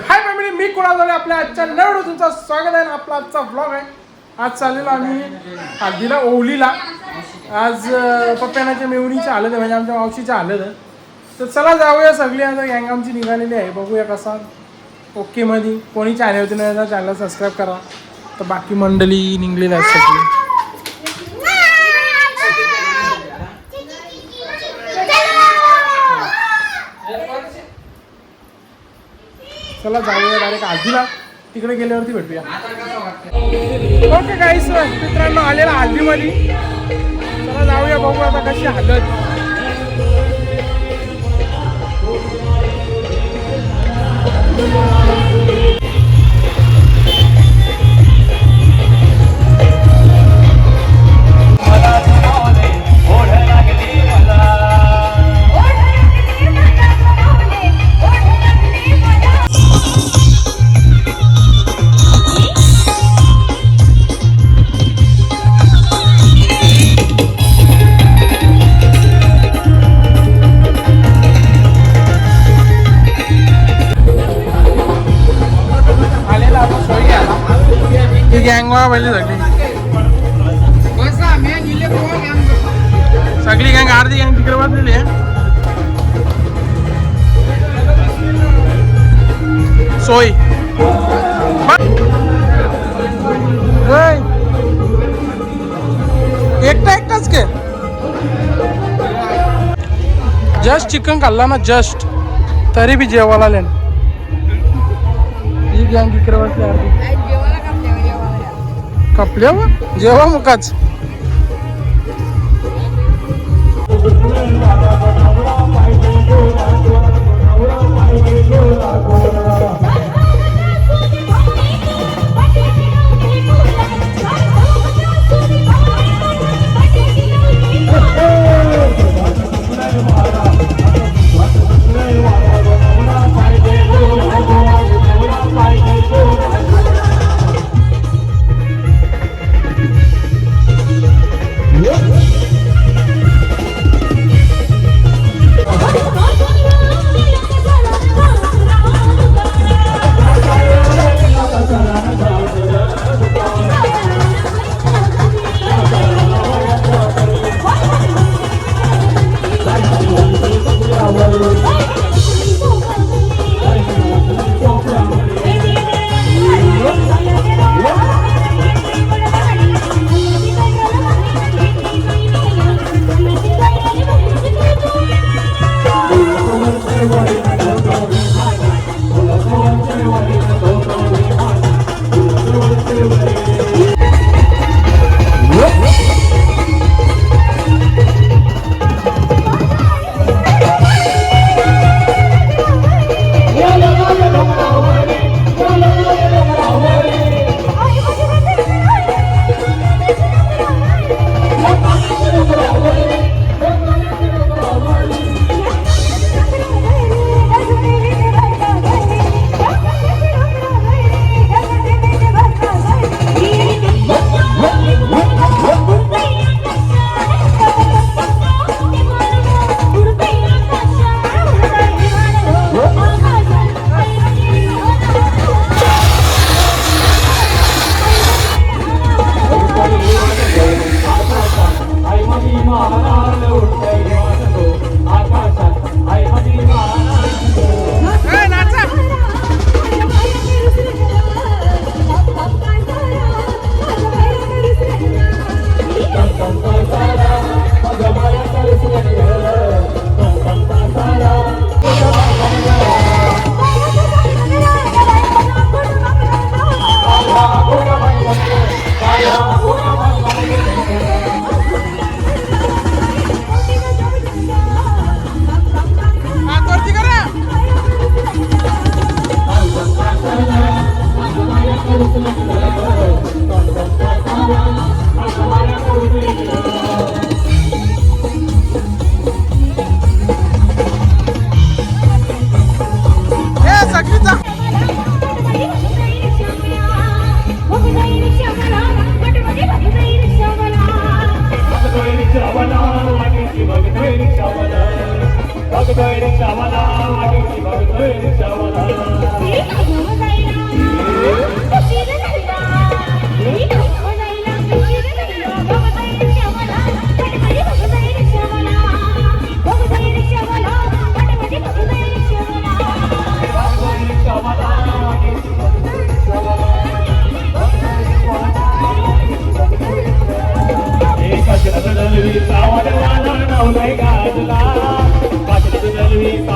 Hi family, मी कुणाल झाले आपल्या आजच्या नवीन तुमचं स्वागत आहे. आपला आजचा ब्लॉग आहे. आज चाललेलो आम्ही हल्दीला ओवलीला. आज पप्प्यानाच्या मेवणीच्या आलं म्हणजे आमच्या मावशीच्या आलं. तर चला जाऊया, सगळी आता गँग आमची निघालेली आहे. बघूया कसा ओके मध्ये. कोणी चॅनल होते ना चॅनल सबस्क्राईब करा. तर बाकी मंडळी निघलेली आहेत सगळी. चला जाऊया डायरेक्ट हल्दीला. तिकडे गेल्यावरती भेटूया. ओके गाईस, मित्रांनो आलेला हल्दीमध्ये. चला जाऊया, बघू आता कशी हालत. गँग पहिले सगळी गँग अर्धी गँग तिकडे बसलेली आहे. सोय एकटाच के जस्ट चिकन खाल्ला ना जस्ट, तरी बी जेवायला आले. ही गँग इकडे बसली अर्धी. कपल्यावर जेव्हा मुकाच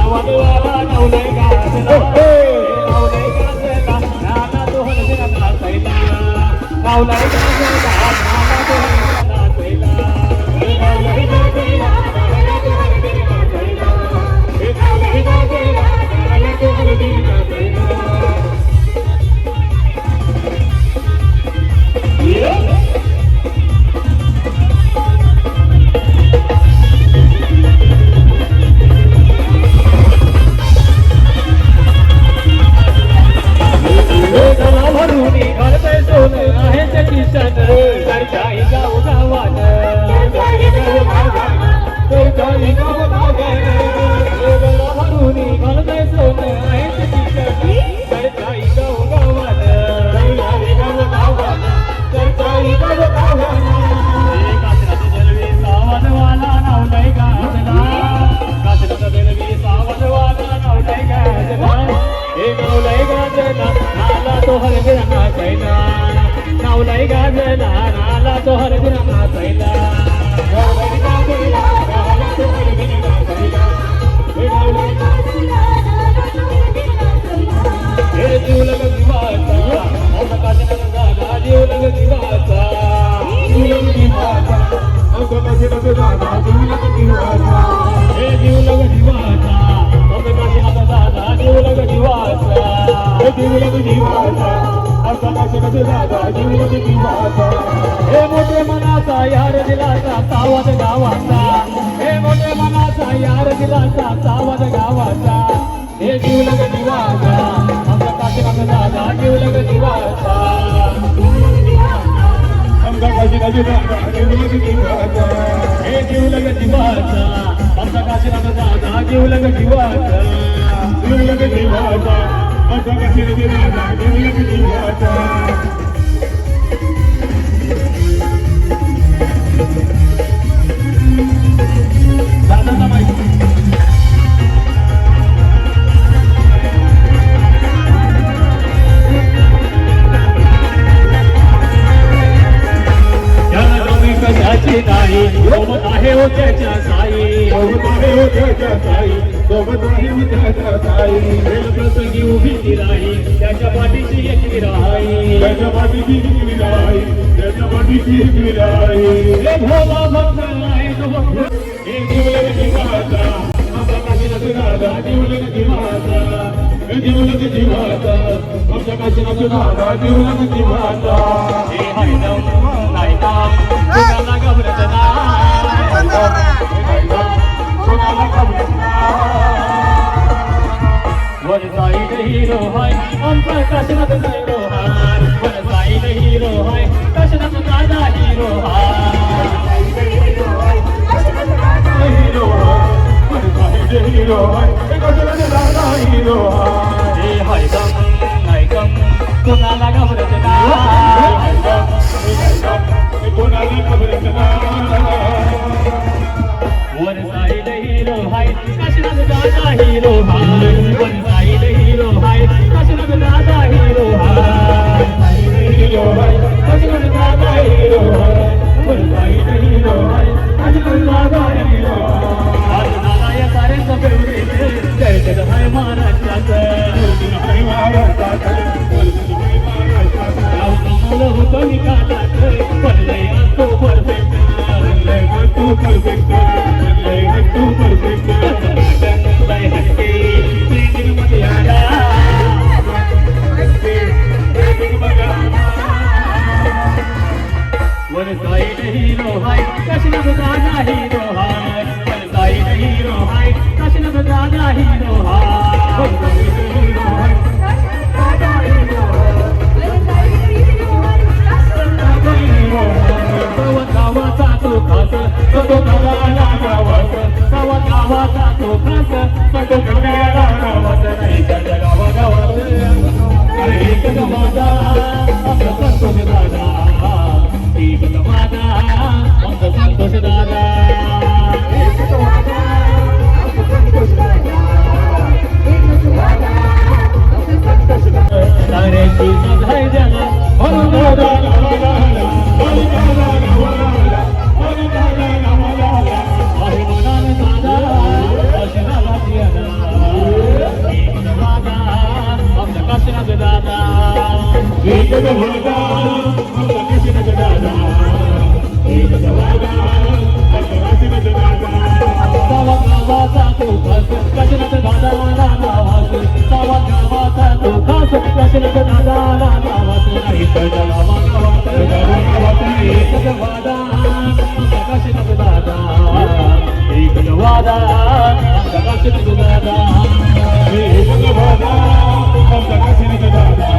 सावधवाला नवलय गाजला नवलय गाजला नाना तो हलगीला नाचायला नवलय गाजला नाना तो हलगीला नाचायला नवलय गाजला नाना तो हलगीला नाचायला नवलय गाजला नाना तो हलगीला नाचायला नवलय गाजला नाला तो हलगीला नाचायला नवलय गाजला नाला तो हलगीला नाचायला हे जीवलग जीवाचा अवकाशात झाला जीवलग जीवाचा जीवलग जीवाचा अवकाशात झाला जीवलग जीवाचा हे जीवलग जीवाचा अवकाशात झाला जीवलग जीवाचा हे जीवलग जीवाचा हे मोठे मनाचा यार दिलासा सावध गावाचा हे मोठे मनाचा यार दिलासा सावध गावाचा हे जीवलग जीवाचा आमचा काशीनाथ दादा जीवलग जीवाचा आमचा काशीनाथ दादा जीवलग जीवाचा हे जीवलग जीवाचा आमचा काशीनाथ दादा जीवलग जीवाचा जीवलग जीवाचा आमचा काशीनाथ दादा जीवलग जीवाचा दादाचा माहिती कशाची नाही सोबत आहे हो त्याच्या साई सोबत आहे हो त्याच्या साई सोबत आहे हो त्याच्या साई प्रसंगी उभी ती राही त्याच्या पाठीची एक विराई त्याच्या पाठीची एक विराई त्याच्या पाठीची एक विराई हे भोला भक्त आहे तो भक्त हे जीवलग जीवाचा आमचा काशीनाथ दादा जीवलग जीवाचा हे जीवलग जीवाचा आमच्या काशीनाथ दादा जीवलग जीवाचा हे हैदम नाही का कोणाला घाबरत नाही कोणाला घाबरत नाही वन साईड हिरो हाय आमचा काशीनाथ हिरो हाय वन साईड हिरो हाय काशीनाथ दादा हिरो हाय हिरो हाय हिरो हाय काशीनाथ दादा हिरो हाय हे हाय दम नाही कम कोणाला घाबरत नाही कोणाला घाबरत नाही वन साईड हिरो हाय काशीनाथ दादा हिरो हाय वन साईड हिरो हाय काशीनाथ दादा हिरो हाय हिरो हाय काशीनाथ दादा हिरो हाय वन साईड हिरो हाय काशीनाथ दादा हिरो हाय दादा या साऱ्यांचा फेवरेट जय जय हाय महाराष्ट्राचं हाय महाराष्ट्राचं होतो निकालात पडलंय तू परफेक्ट पडलंय तू परफेक्ट पडलंय तू परफेक्ट पडलंय हटके ट्रेनिंग मध्ये आला ट्रेनिंग बघा वन साईड हिरो हाय काशीनाथ दादा हिरो हाय वन साईड हिरो हाय काशीनाथ दादा हिरो हाय वन साईड हिरो हाय दादा हिरो गावाचा तो खास तो गावाला गावास गावाचा तो खास तो गड्याला गावास नाही त्या गावागावात एक गावाचा आपला संतोष दादा एक गावाचा आमचा संतोष दादा एक गावाचा आमचा संतोष दादा एक गावाचा आमचा संतोष दादा साऱ्याची सधाय जगा म्हणून दादा एकच वादा आमचा काशीनाथ दादा एकच वादा आमचा काशीनाथ दादा गावा गावाचा तो खास काशीनाथ दादाला नावास गावा गावाचा तो खास काशीनाथ दादाला नावास नाही तर गावागावात एकच वादा आमचा काशीनाथ दादा एकच वादा आमचा काशीनाथ दादा एकच वादा आमचा काशीनाथ दादा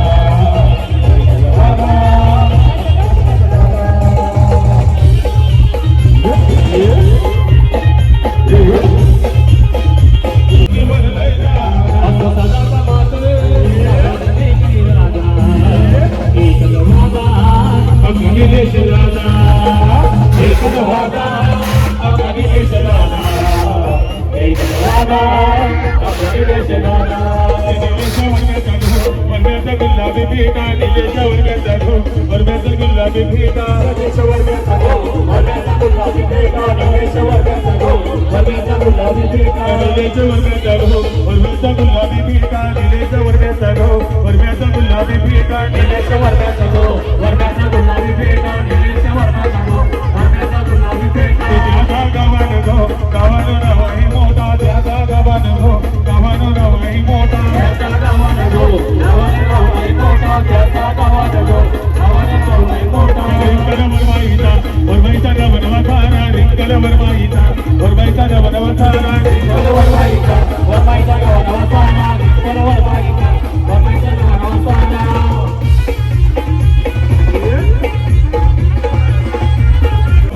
गुलाबी भेटा निलेच्या वर्गाचा गो वर्गाचा गुलाबी भेटा निलेच्या वर्गाचा गो वर्गाचा गुलाबी भेटा निलेच्या वर्गाचा गो वर्गाचा गुलाबी भेटा निलेच्या वर्गाचा गो वर्गाचा गुलाबी भेटा निलेच्या वर्गाचा गो वर्गाचा गुलाबी भेटा निलेच्या वर्गाचा गो वर्गाचा गुलाबी भेटा निलेच्या वर्गाचा गो वर्गाचा गुलाबी भेटा त्याचा गावान गो गावान रवाही मोठा त्याचा गावान गो गावान रवाही मोठा त्याचा गावान गो गावान रवाही मोठा त्याचा गावान गो गावान रवाही मोठा रिंकल वरमाईचा वरमाईचा रवणवा थारा रिंकल वरमाईचा वरमाईचा रवणवा थारा रिंकल वरमाईचा वरमाईचा रवणवा थारा रिंकल वरमाईचा वरमाईचा रवणवा थारा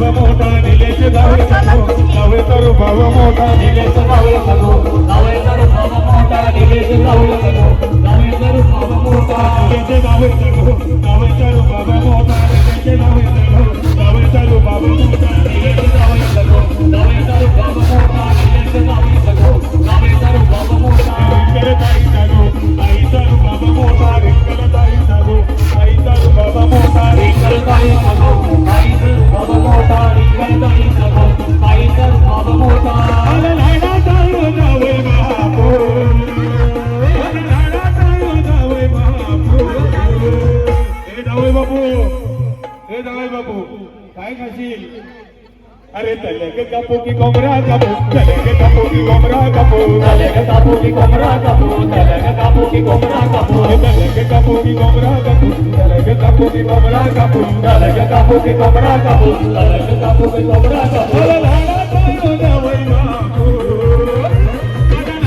मोठा निलेचे गावे गावे तर भाव मोठा निलेचे गावे गावे तर भाव मोठा निलेचे गावे गावे तर भाव मोठा निलेचे गावे गावे तर भाव मोठा निलेचे गावे गावे तर भाव मोठा निलेचे गावे गावे तर भाव मोठा निलेचे गावे गावे तर भाव मोठा रिंकल ताई जागो ताई तर भाव मोठा रिंकल ताई जागो ताई तर भाव मोठा रिंकल ताई जागो ताई तर भाव मोठा रिंकल ताई जागो ताई तर भाव मोठा लाडा ताई जावे बापू लाडा ताई जावे बापू हे जावे बापू काय खाशील अरे तले के कापू की कोमरा कापू तले के कापू की कोमरा कापू तले के कापू की कोमरा कापू तले के कापू की कोमरा कापू तले के कापू की कोमरा कापू तले के कापू की कोमरा कापू तले के कापू की कोमरा कापू तले के कापू की कोमरा कापू लाडा ताई जावे बापू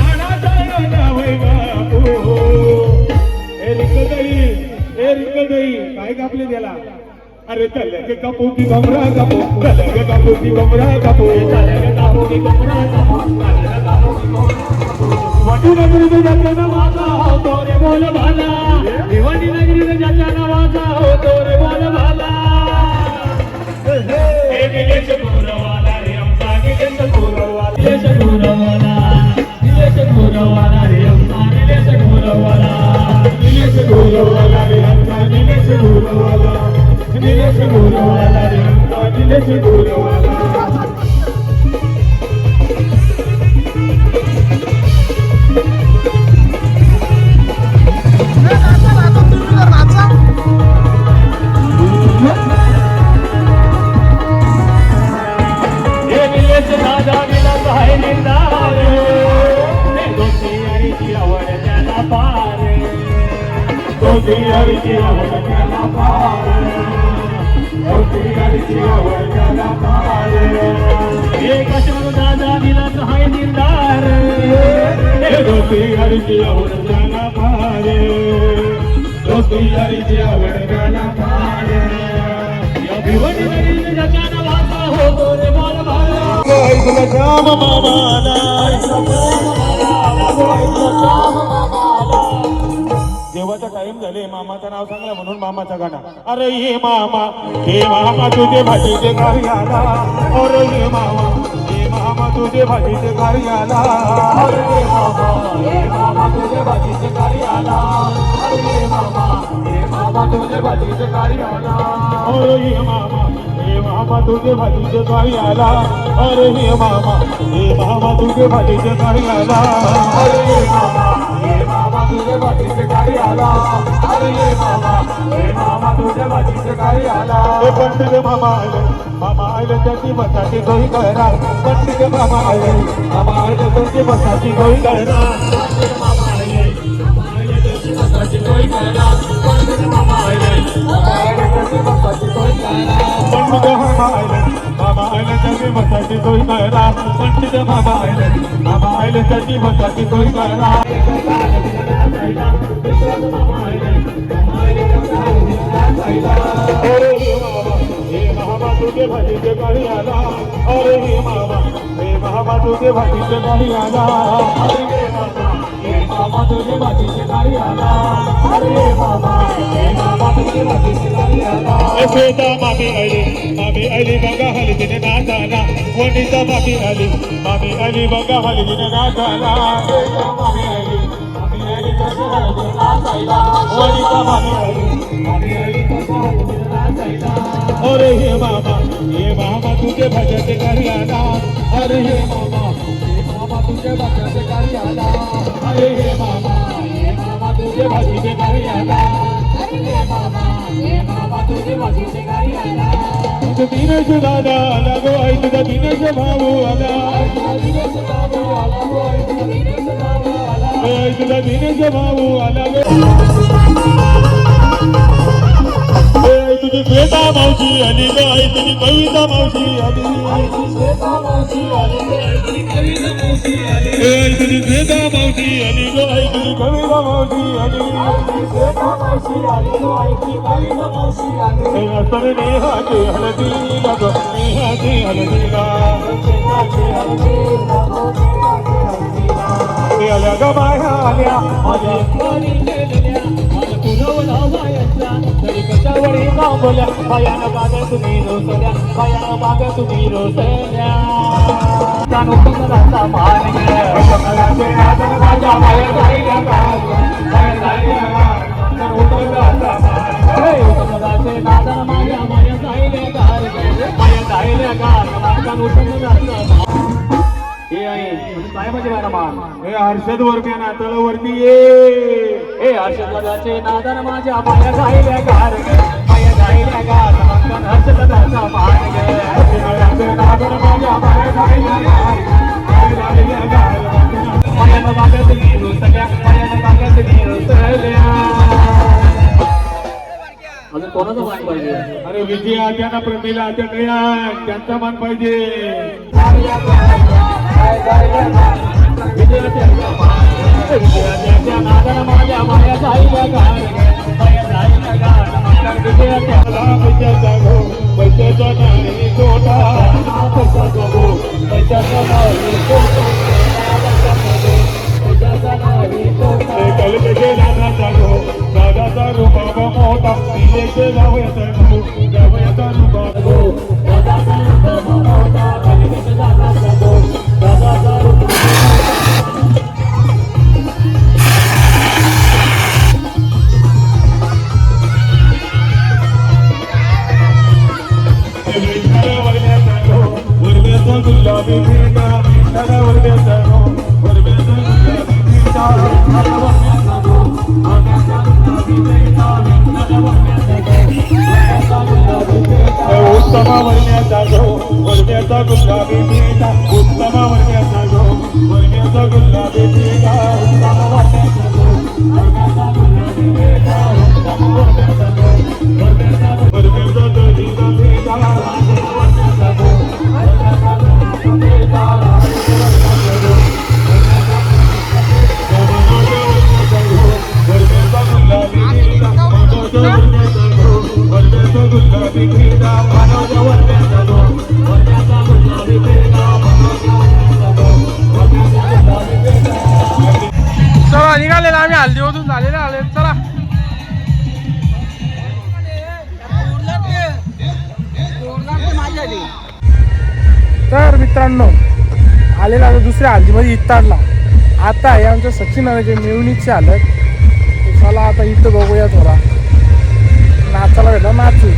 लाडा ताई जावे बापू ए रिंकल दई काय कापले त्याला अरे तले के कापू की कोमरा कापू तले के कापू की कोमरा कापू तले के कापू की कोमरा कापू तले के कापू की कोमरा कापू वटी नगरी में जाके नवाजा हो तोरे बोल भाला भिवंडी नगरी में जाके नवाजा हो तोरे बोल भाला ए निलेश गुरवाला रे आमचा निलेश गुरवाला निलेश गुरवाला निलेश गुरवाला रे आमचा निलेश गुरवाला निलेश गुरवाला रे आमचा निलेश गुरवाला निलेश गुरवाला रे आमचा निलेश गुरवाला हे निलेश दादा गेला बाहेर निर्धार दोस्ती यारीची आवड त्याला पार दोस्ती यारीची आवड त्याला पार एक अशोक दादा दिला सहाय निर्धार दोस्ती यारीची आवड त्याला पार दोस्ती यारीची आवड त्याला पार या भिवंडी नगरीत जगाना वाचा होतो रे बोल भाला श्याम मामाला देवाचा टाइम झाले मामाचं नाव सांगला म्हणून मामाचा गाणा अरे ये मामा तुझे भाजीचे घरी आला अरे ये मामा तुझे भाजीचे घरी आला अरे ये मामा तुझे भाजीचे घरी आला अरे ये मामा तुझे भाजीचे घरी आला अरे ये मामा तुझे भाजीचे घरी आला अरे ये मामा तुझे भाजीचे घरी आला अरे ये मामा तुझे भाजीचे घरी आला अरे ये मामा पंडित मामा आले त्याची बसाची सोयी करा पंडित मामा आले त्याची बसाची सोयी करा मामा आले त्याची बसाची सोयी करा पंडित मामा आले त्याची बसाची सोयी करा पंडित मामा आले त्याची बसाची सोयी करा पंडित मामा आले त्याची बसाची सोयी करा तुझे भाजीचे गाडी आला अरे हे मामा तुझे भाजीचे गाडी आला अरे हे मामा तुझे भाजीचे गाडी आला अरे हे मामा तुझे भाजीचे गाडी आला श्वेता मामी आली बघा हलतीने नाचाला वनिता मामी आली बघा हलतीने नाचाला मामी आली कसं हलतीने नाचायला वनिता मामी आली कसं हलतीने नाचायला अरे हे मामा तुझे भजते घरी आला अरे हे मामा तुझे भजते घरी आला अरे हे मामा तुझे भजते घरी आला अरे हे मामा तुझे भजते घरी आला दिनेश दादा आला गो आई तुझा दिनेश भाऊ आला आई तुझा दिनेश भाऊ आला गो तुझी श्वेता मावशी आली ग आई तुझी कविता मावशी आली आई तुझी श्वेता मावशी आली ग आई तुझी कविता मावशी आली आई तुझी श्वेता मावशी आली ग आई तुझी कविता मावशी आली आई तुझी श्वेता मावशी आली ग आई तुझी कविता मावशी आली हे असर नेहाची हळदीला ग नेहाची हळदीला ते आल्या ग बाया आल्या माझ्या तरी कशावर बोल्या बायानं बागा तुम्ही रोसल्या बायानं बागा तुम्ही रोसल्या जाणू कमलाचा मान कमलाचे नादन माझ्या माया जाईल्या कमलाचे नादन माझ्या माया जाईल्या हे आहे साहेबाचे मॅडम हे हर्षद वरती नाताला वरती ये हे हर्षदाचे नादन माझ्या माया जाईल्या गार माया जाईल्या गार मंगन हर्षदाचा मान गे हर्षदाचे नादन माझ्या माया जाईल्या गार माया जाईल्या गार माया बागत नीरू सगळ्या माया बागत नीरू सगळ्या अजून कोणाचा मान पाहिजे अरे विजय आत्याना प्रमिला आत्या कया त्यांचा मान पाहिजे विजयाच्या नादन माझ्या माया जाईल्या गार माया जाईल्या गार पैशाचा गो पैशाचा नाही तोटा पैशाचा गो पैशाचा नाही तोटा कलपेचे दादाचा गो दादाचा रूप मोठा तिलेचे जावयाचा गो जावयाचा रूप गो दादाचा रूप मोठा कलपेचे दादाचा गो दादाचा रूप गुलाबी भेटा वर बेसनो वर बेसनो गुलाबी भेटा उत्तम वर्ण्याचा गो वर्ण्याचा गुलाबी भेटा उत्तम वर्ण्याचा गो वर्ण्याचा गुलाबी भेटा उत्तम वर्ण्याचा गो वर्ण्याचा गुलाबी भेटा उत्तम वर्ण्याचा गो वर्ण्याचा वर्ण्याचा गलीचा भेटा वर्ण्याचा गो चला निघालेला आम्ही हल्दीमधून झालेले आले चला तर मित्रांनो आलेला आता दुसऱ्या हल्दीमध्ये इत्ताडला आता आहे आमच्या सचिन जे मेवणीची हालत चला आता इथं बघूया थोडा नाचायला भेटला नाचू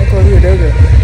थोडी व्हिडिओ घे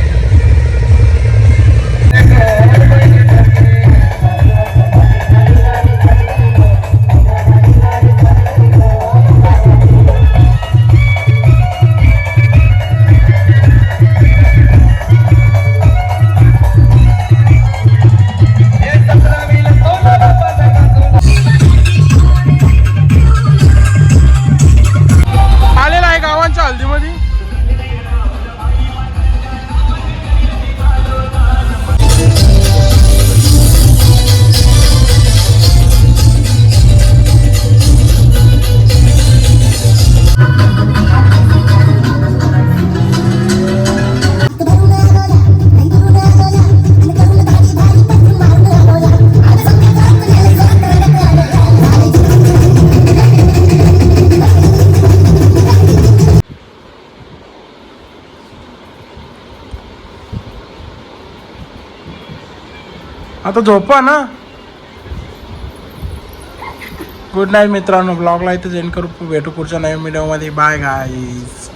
आता झोपा ना. गुड नाईट मित्रांनो. ब्लॉगला इथं एंड करू. भेटू पुढच्या नवीन व्हिडिओमध्ये. Bye guys.